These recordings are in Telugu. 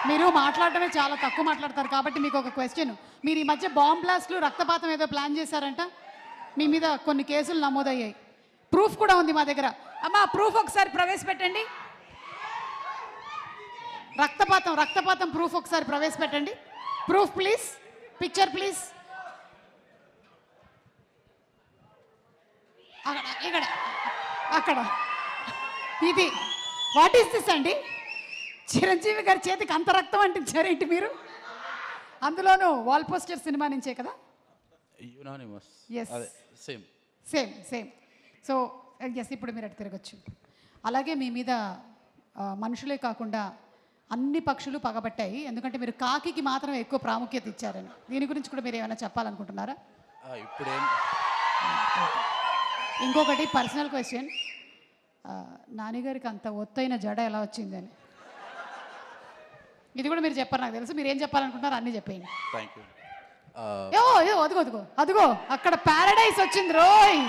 మీరు మాట్లాడటమే చాలా తక్కువ మాట్లాడతారు కాబట్టి మీకు ఒక క్వశ్చన్. మీరు ఈ మధ్య బాంబ్ బ్లాస్ట్లు రక్తపాతం ఏదో ప్లాన్ చేశారంట, మీ మీద కొన్ని కేసులు నమోదయ్యాయి, ప్రూఫ్ కూడా ఉంది మా దగ్గర. అమ్మా ప్రూఫ్ ఒకసారి ప్రవేశపెట్టండి. రక్తపాతం ప్రూఫ్ ఒకసారి ప్రవేశపెట్టండి. Proof please, picture please. ఇక్కడ అక్కడ ఇది వాట్ ఈస్ దిస్ అండి? చిరంజీవి గారి చేతికి అంత రక్తం అంటించారేంటి మీరు? అందులోనూ వాల్ పోస్టర్ సినిమా నుంచే కదా? Unanimous. Yes, same same same. So yes, ఇప్పుడు మీరు అటు తిరగచ్చు. అలాగే మీ మీద మనుషులే కాకుండా అన్ని పక్షులు పగబట్టాయి, ఎందుకంటే మీరు కాకికి మాత్రమే ఎక్కువ ప్రాముఖ్యత ఇచ్చారని. దీని గురించి కూడా మీరు ఏమైనా చెప్పాలనుకుంటున్నారా? ఇప్పుడేం. ఇంకొకటి పర్సనల్ క్వశ్చన్, నాన్నగారికి అంత ఒత్తైన జడ ఎలా వచ్చిందని? ఇది కూడా మీరు చెప్పారు, నాకు తెలుసు. మీరు ఏం చెప్పాలనుకుంటున్నారు అన్నీ చెప్పేయండి. Thank you. అదిగో అక్కడ ప్యారడైజ్ వచ్చింది రోయ్.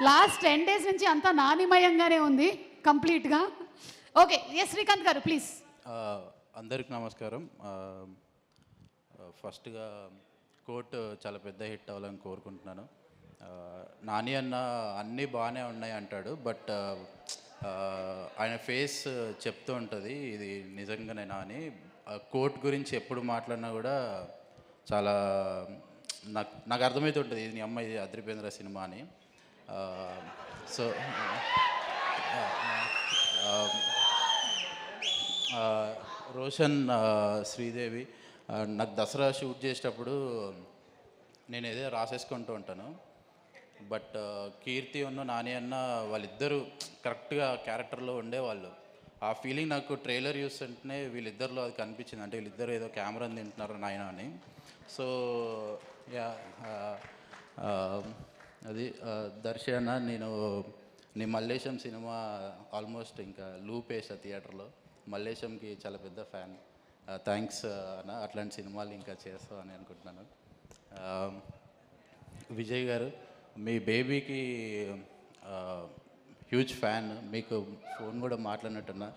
లాస్ట్ 10 days నుంచి అంతా నానిమయంగానే ఉంది కంప్లీట్గా. ఓకే, ఎస్ శ్రీకాంత్ గారు ప్లీజ్. అందరికి నమస్కారం. ఫస్ట్గా కోర్టు చాలా పెద్ద హిట్ అవ్వాలని కోరుకుంటున్నాను. నాని అన్న అన్నీ బాగానే ఉన్నాయి అంటాడు, బట్ ఆయన ఫేస్ చెప్తూ ఉంటుంది ఇది నిజంగానే నాని. కోర్ట్ గురించి ఎప్పుడు మాట్లాడినా కూడా చాలా నాకు అర్థమవుతుంటుంది ఇది నీ అమ్మ, ఇది అద్రిపేంద్ర సినిమా అని. సో రోషన్, శ్రీదేవి, నాకు దసరా షూట్ చేసేటప్పుడు నేను ఏదో రాసేసుకుంటూ ఉంటాను, బట్ కీర్తి ఉన్న నాని అన్న వాళ్ళిద్దరూ కరెక్ట్గా క్యారెక్టర్లో ఉండేవాళ్ళు. ఆ ఫీలింగ్ నాకు ట్రైలర్ చూస్తుంటేనే వీళ్ళిద్దరిలో అది కనిపించింది, అంటే వీళ్ళిద్దరు ఏదో కెమెరా తింటున్నారు నాయన అని. సో యా, అది దర్శన, నేను నీ మల్లేశం సినిమా ఆల్మోస్ట్ ఇంకా లూప్ వేసా థియేటర్లో. మల్లేశంకి చాలా పెద్ద ఫ్యాన్. థ్యాంక్స్ అన్న, అట్లాంటి సినిమాలు ఇంకా చేస్తావు అని అనుకుంటున్నాను. విజయ్ గారు, మీ బేబీకి హ్యూజ్ ఫ్యాన్, మీకు ఫోన్ కూడా మాట్లాడినట్టున్నా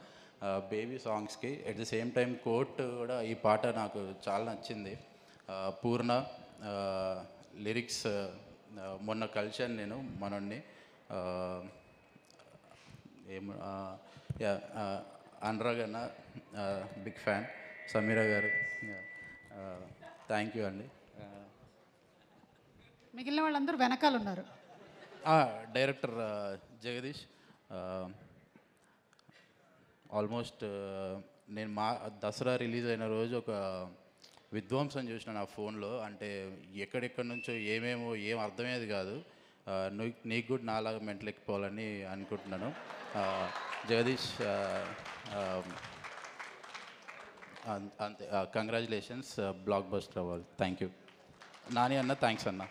బేబీ సాంగ్స్కి. At the same time court కూడా ఈ పాట నాకు చాలా నచ్చింది. పూర్ణ లిరిక్స్ మొన్న కలిశాను నేను మనోడిని, అనురాగ్ అన్న బిగ్ ఫ్యాన్, సమీరా గారు థ్యాంక్ యూ అండి. మిగిలిన వాళ్ళందరూ వెనకాల ఉన్నారు. డైరెక్టర్ జగదీష్, ఆల్మోస్ట్ నేను దసరా రిలీజ్ అయిన రోజు ఒక విధ్వంసం చూసిన నా ఫోన్లో, అంటే ఎక్కడెక్కడి నుంచో ఏం అర్థమయ్యేది కాదు. నీకు కూడా నాలాగా మెంటల్ ఎక్కిపోవాలని అనుకుంటున్నాను. జగదీష్ అంతే, కంగ్రాచులేషన్స్, బ్లాక్ బస్టర్ అవ్వాలి. థ్యాంక్ యూ నాని అన్న, థ్యాంక్స్ అన్న.